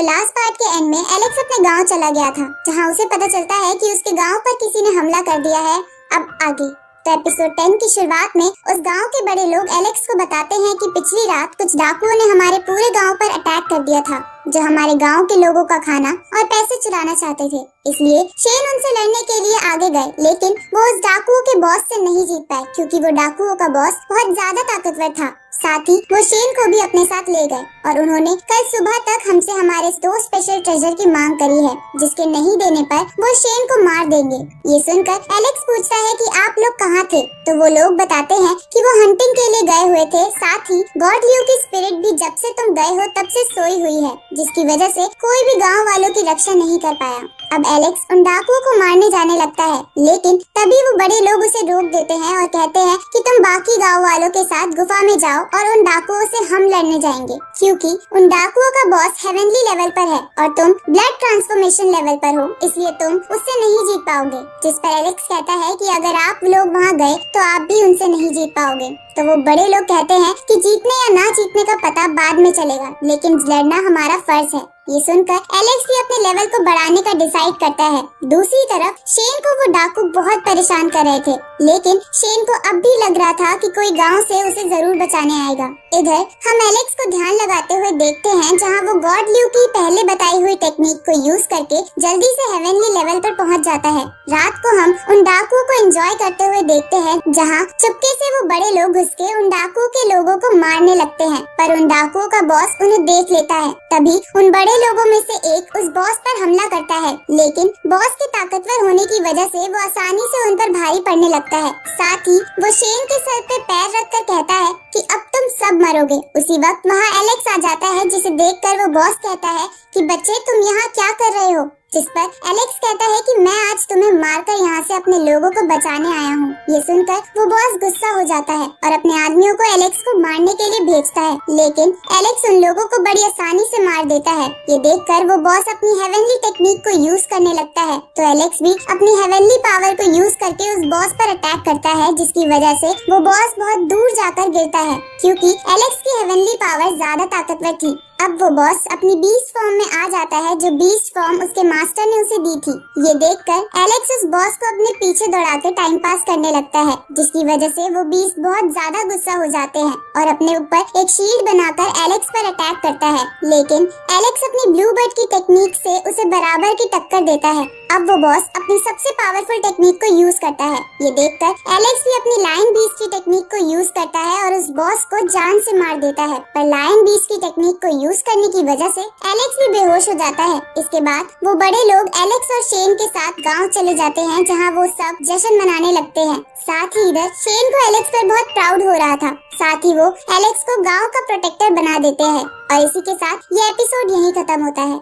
तो last part के and में एलेक्स अपने गांव चला गया था, जहां उसे पता चलता है कि उसके गांव पर किसी ने हमला कर दिया है। अब आगे तो एपिसोड 10 की शुरुआत में उस गांव के बड़े लोग एलेक्स को बताते हैं कि पिछली रात कुछ डाकुओं ने हमारे पूरे गांव पर अटैक कर दिया था, जो हमारे गांव के लोगों का खाना और पैसे चुराना चाहते थे। इसलिए शेन उनसे लड़ने के लिए आगे गए, लेकिन वो उस डाकुओं के बॉस से नहीं जीत पाए, क्योंकि वो डाकुओं का बॉस बहुत ज्यादा ताकतवर था। साथ ही वो शेन को भी अपने साथ ले गए और उन्होंने कल सुबह तक हमसे हमारे 2 स्पेशल ट्रेजर की मांग करी है, जिसके नहीं देने पर वो शेन को मार देंगे। ये सुनकर एलेक्स पूछता है कि आप लोग कहाँ थे, तो वो लोग बताते हैं कि वो हंटिंग के लिए गए हुए थे। साथ ही गॉड लियो की स्पिरिट भी जब से तुम गए हो तब से सोई हुई है, जिसकी वजह से कोई भी गाँव वालों की रक्षा नहीं कर पाया। अब एलेक्स उन डाकुओं को मारने जाने लगता है, लेकिन तभी वो बड़े लोग उसे रोक देते हैं और कहते हैं कि तुम बाकी गांव वालों के साथ गुफा में जाओ और उन डाकुओं से हम लड़ने जाएंगे, क्योंकि उन डाकुओं का बॉस हेवनली लेवल पर है और तुम ब्लड ट्रांसफॉर्मेशन लेवल पर हो, इसलिए तुम उससे नहीं जीत पाओगे। जिस पर एलेक्स कहता है कि अगर आप लोग वहाँ गए तो आप भी उनसे नहीं जीत पाओगे। तो वो बड़े लोग कहते हैं कि जीतने या ना जीतने का पता बाद में चलेगा, लेकिन लड़ना हमारा फर्ज है। ये सुनकर एलेक्स भी अपने लेवल को बढ़ाने का डिसाइड करता है। दूसरी तरफ शेन को वो डाकू बहुत परेशान कर रहे थे, लेकिन शेन को अब भी लग रहा था कि कोई गांव से उसे जरूर बचाने आएगा। इधर हम एलेक्स को ध्यान लगाते हुए देखते हैं, जहां वो गॉड ल्यू की पहले बताई हुई टेक्निक को यूज करके जल्दी से हेवनली लेवल पर पहुंच जाता है। रात को हम उन डाकुओं को एंजॉय करते हुए देखते हैं, जहां चुपके से वो बड़े लोग घुस के उन डाकुओं के लोगों को मारने लगते हैं, पर उन डाकुओं का बॉस उन्हें देख लेता है। तभी उन बड़े लोगों में से एक उस बॉस पर हमला करता है, लेकिन बॉस के ताकतवर होने की वजह से वो आसानी से उन पर भारी पड़ने लगता है। साथ ही वो शेन के सर पे पैर रखकर कहता है कि अब तुम सब मरोगे। उसी वक्त वहाँ एलेक्स आ जाता है, जिसे देखकर वो बॉस कहता है कि बच्चे तुम यहाँ क्या कर रहे हो, जिस पर एलेक्स कहता है कि मैं आज तुम्हें मारकर यहाँ से अपने लोगों को बचाने आया हूँ। ये सुनकर वो बॉस गुस्सा हो जाता है और अपने आदमियों को एलेक्स को मारने के लिए भेजता है, लेकिन एलेक्स उन लोगों को बड़ी आसानी से मार देता है। ये देखकर वो बॉस अपनी हेवनली टेक्निक को यूज करने लगता है, तो एलेक्स भी अपनी हेवनली पावर को यूज करके उस बॉस पर अटैक करता है, जिसकी वजह से वो बॉस बहुत दूर जाकर गिरता है, क्योंकि एलेक्स की हेवनली पावर ज्यादा ताकतवर थी। अब वो बॉस अपनी बीस्ट फॉर्म में आ जाता है, जो बीस्ट फॉर्म उसके मास्टर ने उसे दी थी। ये देखकर एलेक्स उस बॉस को अपने पीछे दौड़ाकर टाइम पास करने लगता है, जिसकी वजह से वो बीस्ट बहुत ज्यादा गुस्सा हो जाते हैं और अपने ऊपर एक शील्ड बनाकर एलेक्स पर अटैक करता है, लेकिन एलेक्स अपनी ब्लू बर्ड की टेक्निक से उसे बराबर की टक्कर देता है। अब वो बॉस अपनी सबसे पावरफुल टेक्निक को यूज करता है। ये देखकर एलेक्स भी अपनी लायन बीस्ट की टेक्निक को यूज करता है और उस बॉस को जान से मार देता है, पर लायन बीस्ट की टेक्निक को यूज करने की वजह से एलेक्स भी बेहोश हो जाता है। इसके बाद वो बड़े लोग एलेक्स और शेन के साथ गांव चले जाते हैं, जहां वो सब जश्न मनाने लगते हैं। साथ ही इधर शेन को एलेक्स पर बहुत प्राउड हो रहा था। साथ ही वो एलेक्स को गांव का प्रोटेक्टर बना देते हैं और इसी के साथ ये एपिसोड यहीं खत्म होता है।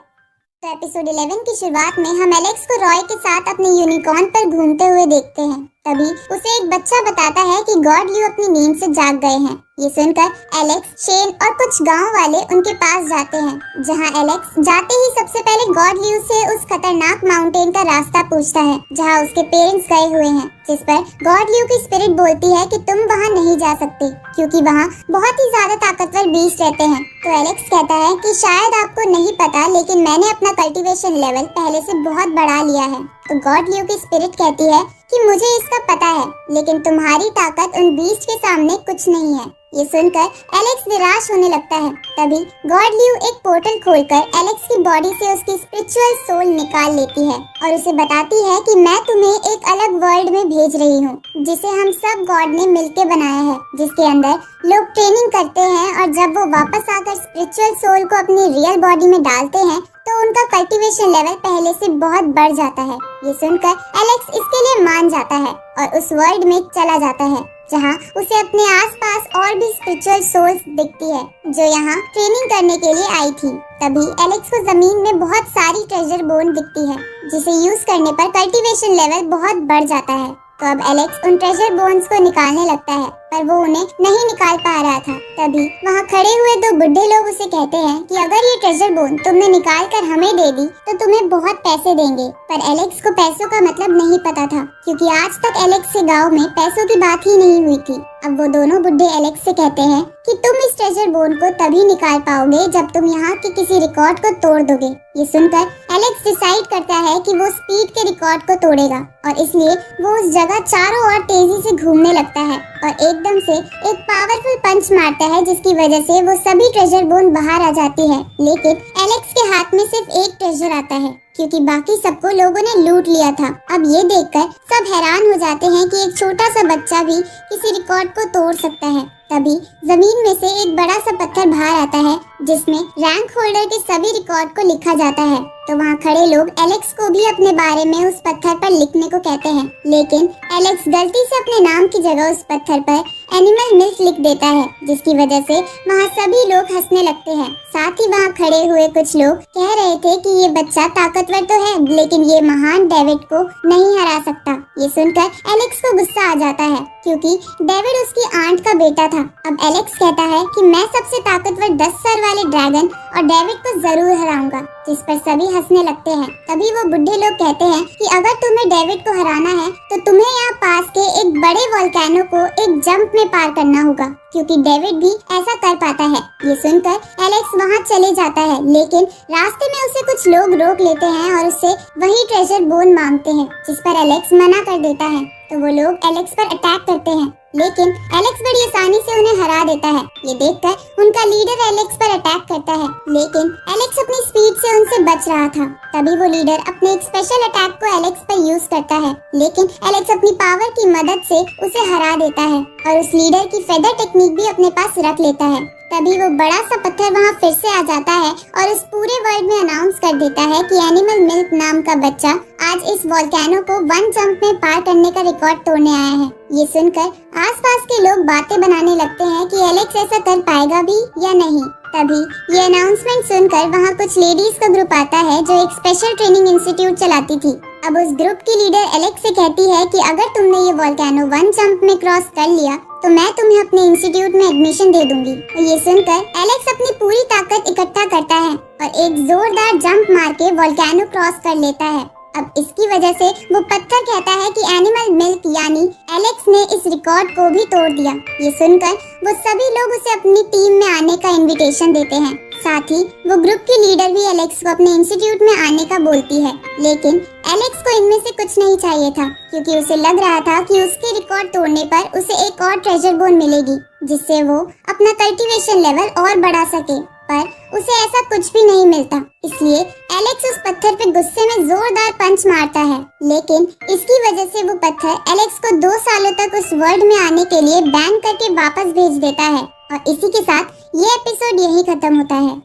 तो एपिसोड 11 की शुरुआत में हम एलेक्स को रॉय के साथ अपने यूनिकॉर्न पर घूमते हुए देखते हैं। तभी उसे एक बच्चा बताता है कि गॉड ल्यू अपनी नींद से जाग गए हैं। ये सुनकर एलेक्स, शेन और कुछ गांव वाले उनके पास जाते हैं, जहां एलेक्स जाते ही सबसे पहले गॉड ल्यू से उस खतरनाक माउंटेन का रास्ता पूछता है, जहां उसके पेरेंट्स गए हुए हैं। जिस पर गॉड ल्यू की स्पिरिट बोलती है कि तुम वहां नहीं जा सकते, क्योंकि वहां बहुत ही ज्यादा ताकतवर बीस्ट रहते हैं। तो एलेक्स कहता है कि शायद आपको नहीं पता, लेकिन मैंने अपना कल्टीवेशन लेवल पहले से बहुत बढ़ा लिया है। तो गॉड ल्यू की स्पिरिट कहती है कि मुझे इसका पता है, लेकिन तुम्हारी ताकत उन बीस्ट के सामने कुछ नहीं है। ये सुनकर एलेक्स निराश होने लगता है। तभी गॉड ल्यू एक पोर्टल खोलकर एलेक्स की बॉडी से उसकी स्पिरिचुअल सोल निकाल लेती है और उसे बताती है कि मैं तुम्हें एक अलग वर्ल्ड में भेज रही हूँ, जिसे हम सब गॉड ने मिलके बनाया है, जिसके अंदर लोग ट्रेनिंग करते हैं और जब वो वापस आकर स्पिरिचुअल सोल को अपनी रियल बॉडी में डालते हैं तो उनका कल्टीवेशन लेवल पहले से बहुत बढ़ जाता है। ये सुनकर एलेक्स इसके लिए मान जाता है और उस वर्ल्ड में चला जाता है, जहां उसे अपने आसपास और भी स्पिरिचुअल सोल्स दिखती है, जो यहाँ ट्रेनिंग करने के लिए आई थी। तभी एलेक्स को जमीन में बहुत सारी ट्रेजर बोन दिखती है, जिसे यूज करने पर कल्टीवेशन लेवल बहुत बढ़ जाता है। तो अब एलेक्स उन ट्रेजर बोन्स को निकालने लगता है, पर वो उन्हें नहीं निकाल पा रहा था। तभी वहाँ खड़े हुए दो बुढ़े लोग उसे कहते हैं कि अगर ये ट्रेजर बोन तुमने निकाल कर हमें दे दी तो तुम्हें बहुत पैसे देंगे। पर एलेक्स को पैसों का मतलब नहीं पता था, क्योंकि आज तक एलेक्स के गाँव में पैसों की बात ही नहीं हुई थी। अब वो दोनों बुढ़े एलेक्स से कहते हैं कि तुम इस ट्रेजर बोन को तभी निकाल पाओगे जब तुम यहाँ के किसी रिकॉर्ड को तोड़ दोगे। ये सुनकर एलेक्स डिसाइड करता है कि वो स्पीड के रिकॉर्ड को तोड़ेगा, और इसलिए वो उस जगह चारों ओर तेजी से घूमने लगता है और एकदम से एक पावरफुल पंच मारता है, जिसकी वजह से वो सभी ट्रेजर बोन बाहर आ जाती है। लेकिन एलेक्स के हाथ में सिर्फ एक ट्रेजर आता है, क्योंकि बाकी सबको लोगों ने लूट लिया था। अब ये देखकर सब हैरान हो जाते हैं कि एक छोटा सा बच्चा भी किसी रिकॉर्ड को तोड़ सकता है। तभी जमीन में से एक बड़ा सा पत्थर बाहर आता है, जिसमें रैंक होल्डर के सभी रिकॉर्ड को लिखा जाता है। तो वहाँ खड़े लोग एलेक्स को भी अपने बारे में उस पत्थर पर लिखने को कहते हैं, लेकिन एलेक्स गलती से अपने नाम की जगह उस पत्थर पर एनिमल मिल्क लिख देता है, जिसकी वजह से वहाँ सभी लोग हंसने लगते हैं। साथ ही वहाँ खड़े हुए कुछ लोग कह रहे थे कि ये बच्चा ताकतवर तो है, लेकिन ये महान डेविड को नहीं हरा सकता। ये सुनकर एलेक्स को गुस्सा आ जाता है, क्योंकि डेविड उसकी आंट का बेटा था। अब एलेक्स कहता है कि मैं सबसे ताकतवर 10 सर वाले ड्रैगन और डेविड को जरूर हराऊंगा, जिस पर सभी हंसने लगते हैं। तभी वो बुढ़े लोग कहते हैं कि अगर तुम्हें डेविड को हराना है तो तुम्हें यहाँ पास के एक बड़े वोल्केनो को एक जंप में पार करना होगा, क्योंकि डेविड भी ऐसा कर पाता है। ये सुनकर एलेक्स वहाँ चले जाता है, लेकिन रास्ते में उसे कुछ लोग रोक लेते हैं और उससे वही ट्रेजर बोन मांगते हैं, जिस पर एलेक्स मना कर देता है। तो वो लोग एलेक्स पर अटैक करते हैं, लेकिन एलेक्स बड़ी आसानी से उन्हें हरा देता है। ये देखकर उनका लीडर एलेक्स पर अटैक करता है, लेकिन एलेक्स अपनी स्पीड से उनसे बच रहा था। तभी वो लीडर अपने एक स्पेशल अटैक को एलेक्स पर यूज करता है, लेकिन एलेक्स अपनी पावर की मदद से उसे हरा देता है और उस लीडर की फेदर टेक्निक भी अपने पास रख लेता है। तभी वो बड़ा सा पत्थर वहाँ फिर से आ जाता है और उस पूरे वर्ल्ड में अनाउंस कर देता है कि एनिमल मिल्क नाम का बच्चा आज इस वोल्केनो को 1 जंप में पार करने का रिकॉर्ड तोड़ने आया है। ये सुनकर आसपास के लोग बातें बनाने लगते हैं कि एलेक्स ऐसा कर पाएगा भी या नहीं। तभी ये अनाउंसमेंट सुनकर वहाँ कुछ लेडीज का ग्रुप आता है जो एक स्पेशल ट्रेनिंग इंस्टीट्यूट चलाती थी। अब उस ग्रुप की लीडर एलेक्स से कहती है कि अगर तुमने ये वोल्केनो 1 जंप में क्रॉस कर लिया तो मैं तुम्हें अपने इंस्टीट्यूट में एडमिशन दे दूंगी। और ये सुनकर एलेक्स अपनी पूरी ताकत इकट्ठा करता है और एक जोरदार जंप मार के वोल्केनो क्रॉस कर लेता है। अब इसकी वजह से वो पत्थर कहता है कि एनिमल मिल्क यानी एलेक्स ने इस रिकॉर्ड को भी तोड़ दिया। ये सुनकर वो सभी लोग उसे अपनी टीम में आने का इनविटेशन देते हैं। साथ ही वो ग्रुप की लीडर भी एलेक्स को अपने इंस्टीट्यूट में आने का बोलती है, लेकिन एलेक्स को इनमें से कुछ नहीं चाहिए था, क्योंकि उसे लग रहा था कि उसके रिकॉर्ड तोड़ने पर उसे एक और ट्रेजर बोन मिलेगी, जिससे वो अपना कल्टीवेशन लेवल और बढ़ा सके। पर उसे ऐसा कुछ भी नहीं मिलता, इसलिए एलेक्स उस पत्थर पे गुस्से में जोरदार पंच मारता है, लेकिन इसकी वजह से वो पत्थर एलेक्स को 2 सालों तक उस वर्ल्ड में आने के लिए बैन करके वापस भेज देता है। और इसी के साथ ये एपिसोड यही खत्म होता है।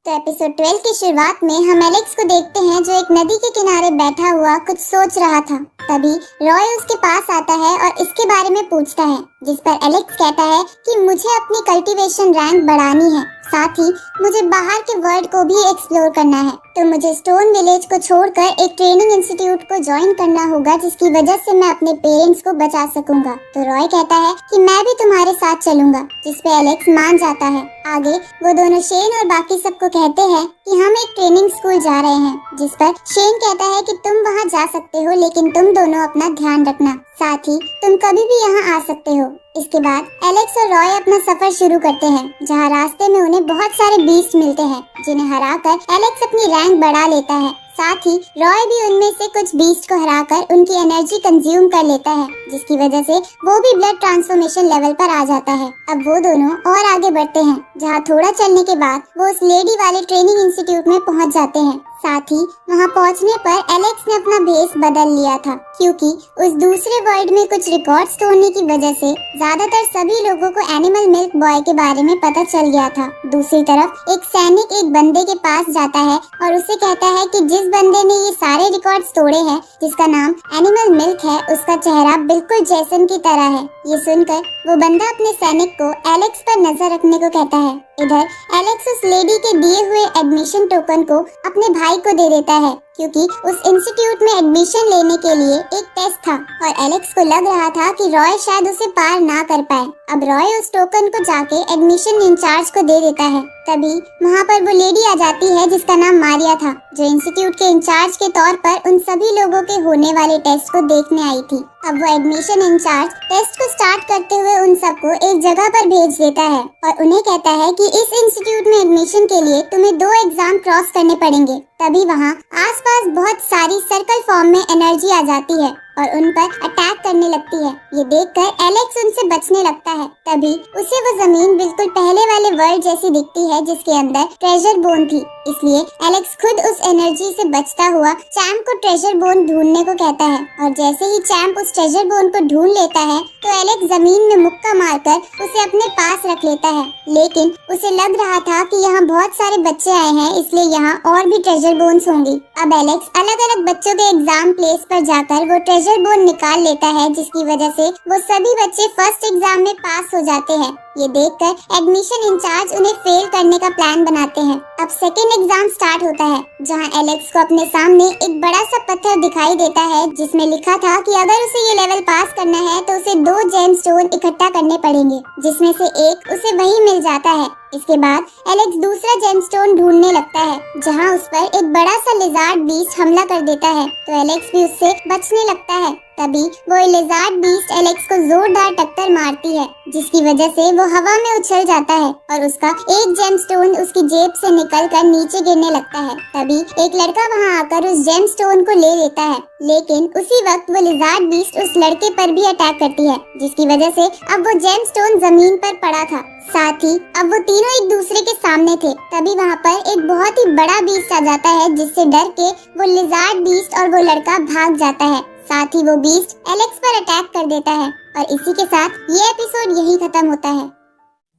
तो एपिसोड 12 की शुरुआत में हम एलेक्स को देखते हैं जो एक नदी के किनारे बैठा हुआ कुछ सोच रहा था। तभी रॉय उसके पास आता है और इसके बारे में पूछता है, जिस पर एलेक्स कहता है कि मुझे अपनी कल्टीवेशन रैंक बढ़ानी है, साथ ही मुझे बाहर के वर्ल्ड को भी एक्सप्लोर करना है, तो मुझे स्टोन विलेज को छोड़कर एक ट्रेनिंग इंस्टीट्यूट को ज्वाइन करना होगा, जिसकी वजह से मैं अपने पेरेंट्स को बचा सकूंगा। तो रॉय कहता है कि मैं भी तुम्हारे साथ चलूंगा, जिस पे एलेक्स मान जाता है। आगे वो दोनों शेन और बाकी सबको कहते हैं कि हम एक ट्रेनिंग स्कूल जा रहे हैं, जिस पर शेन कहता है कि तुम वहाँ जा सकते हो, लेकिन तुम दोनों अपना ध्यान रखना, साथ ही तुम कभी भी यहाँ आ सकते हो। इसके बाद एलेक्स और रॉय अपना सफर शुरू करते हैं, जहाँ रास्ते में उन्हें बहुत सारे बीस्ट मिलते हैं, जिन्हें हराकर एलेक्स अपनी रैंक बढ़ा लेता है। साथ ही रॉय भी उनमें से कुछ बीस्ट को हराकर उनकी एनर्जी कंज्यूम कर लेता है, जिसकी वजह से वो भी ब्लड ट्रांसफॉर्मेशन लेवल पर आ जाता है। अब वो दोनों और आगे बढ़ते हैं, जहाँ थोड़ा चलने के बाद वो उस लेडी वाले ट्रेनिंग इंस्टीट्यूट में पहुँच जाते हैं। साथ ही वहाँ पहुँचने पर एलेक्स ने अपना भेस बदल लिया था, क्योंकि उस दूसरे वर्ल्ड में कुछ रिकॉर्ड्स तोड़ने की वजह से ज्यादातर सभी लोगों को एनिमल मिल्क बॉय के बारे में पता चल गया था। दूसरी तरफ एक सैनिक एक बंदे के पास जाता है और उसे कहता है कि जिस बंदे ने ये सारे रिकॉर्ड्स तोड़े हैं, जिसका नाम एनिमल मिल्क है, उसका चेहरा बिल्कुल जैसन की तरह है। ये सुनकर वो बंदा अपने सैनिक को एलेक्स पर नजर रखने को कहता है। इधर एलेक्स उस लेडी के दिए हुए एडमिशन टोकन को अपने भाई को दे देता है क्योंकि उस इंस्टीट्यूट में एडमिशन लेने के लिए एक टेस्ट था और एलेक्स को लग रहा था कि रॉय शायद उसे पार ना कर पाए। अब रॉय उस टोकन को जाके एडमिशन इंचार्ज को दे देता है। तभी वहाँ पर वो लेडी आ जाती है जिसका नाम मारिया था, जो इंस्टीट्यूट के इंचार्ज के तौर पर उन सभी लोगों के होने वाले टेस्ट को देखने आई थी। अब वो एडमिशन इंचार्ज टेस्ट को स्टार्ट करते हुए उन सबको एक जगह पर भेज देता है और उन्हें कहता है कि इस इंस्टीट्यूट में एडमिशन के लिए तुम्हें 2 एग्जाम क्रॉस करने पड़ेंगे। तभी वहाँ आसपास बहुत सारी सर्कल फॉर्म में एनर्जी आ जाती है और उन पर अटैक करने लगती है। ये देखकर एलेक्स उनसे बचने लगता है। तभी उसे वो जमीन बिल्कुल पहले वाले वर्ल्ड जैसी दिखती है जिसके अंदर ट्रेजर बोन थी। इसलिए एलेक्स खुद उस एनर्जी से बचता हुआ चैम्प को ट्रेजर बोन ढूंढने को कहता है और जैसे ही चैम्प उस ट्रेजर बोन को ढूंढ लेता है तो एलेक्स जमीन में मुक्का मारकर उसे अपने पास रख लेता है। लेकिन उसे लग रहा था कि यहाँ बहुत सारे बच्चे आए हैं, इसलिए यहाँ और भी ट्रेजर बोन्स होंगी। अब एलेक्स अलग अलग बच्चों के एग्जाम प्लेस पर जाकर वो ट्रेजर बोन निकाल लेता है, जिसकी वजह से वो सभी बच्चे फर्स्ट एग्जाम में पास हो जाते हैं। ये देखकर एडमिशन इंचार्ज उन्हें फेल करने का प्लान बनाते हैं। अब सेकेंड एग्जाम स्टार्ट होता है, जहां एलेक्स को अपने सामने एक बड़ा सा पत्थर दिखाई देता है जिसमें लिखा था कि अगर उसे ये लेवल पास करना है तो उसे 2 जेम स्टोन इकट्ठा करने पड़ेंगे, जिसमें से एक उसे वही मिल जाता है। इसके बाद एलेक्स दूसरा जेमस्टोन ढूंढने लगता है, जहां उस पर एक बड़ा सा लिजार्ड बीस्ट हमला कर देता है, तो एलेक्स भी उससे बचने लगता है। तभी वो लिजार्ड बीस्ट एलेक्स को जोरदार टक्कर मारती है, जिसकी वजह से वो हवा में उछल जाता है और उसका एक जेमस्टोन उसकी जेब से निकलकर नीचे गिरने लगता है। तभी एक लड़का वहां आकर उस जेमस्टोन को ले लेता है, लेकिन उसी वक्त वो लिजार्ड बीस्ट उस लड़के पर भी अटैक करती है, जिसकी वजह से अब वो जेमस्टोन जमीन पर पड़ा था। साथ ही अब वो तीनों एक दूसरे के सामने थे। तभी वहाँ पर एक बहुत ही बड़ा बीस्ट आ जाता है, जिससे डर के वो लिजार्ड बीस्ट और वो लड़का भाग जाता है। साथ ही वो बीस्ट एलेक्स पर अटैक कर देता है और इसी के साथ ये एपिसोड यही खत्म होता है।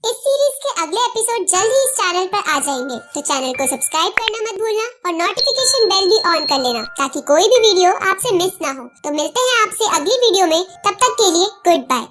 इस सीरीज के अगले एपिसोड जल्द ही इस चैनल पर आ जाएंगे, तो चैनल को सब्सक्राइब करना मत भूलना और नोटिफिकेशन बेल भी ऑन कर लेना ताकि कोई भी वीडियो आपसे मिस ना हो। तो मिलते हैं आपसे अगली वीडियो में, तब तक के लिए गुड बाय।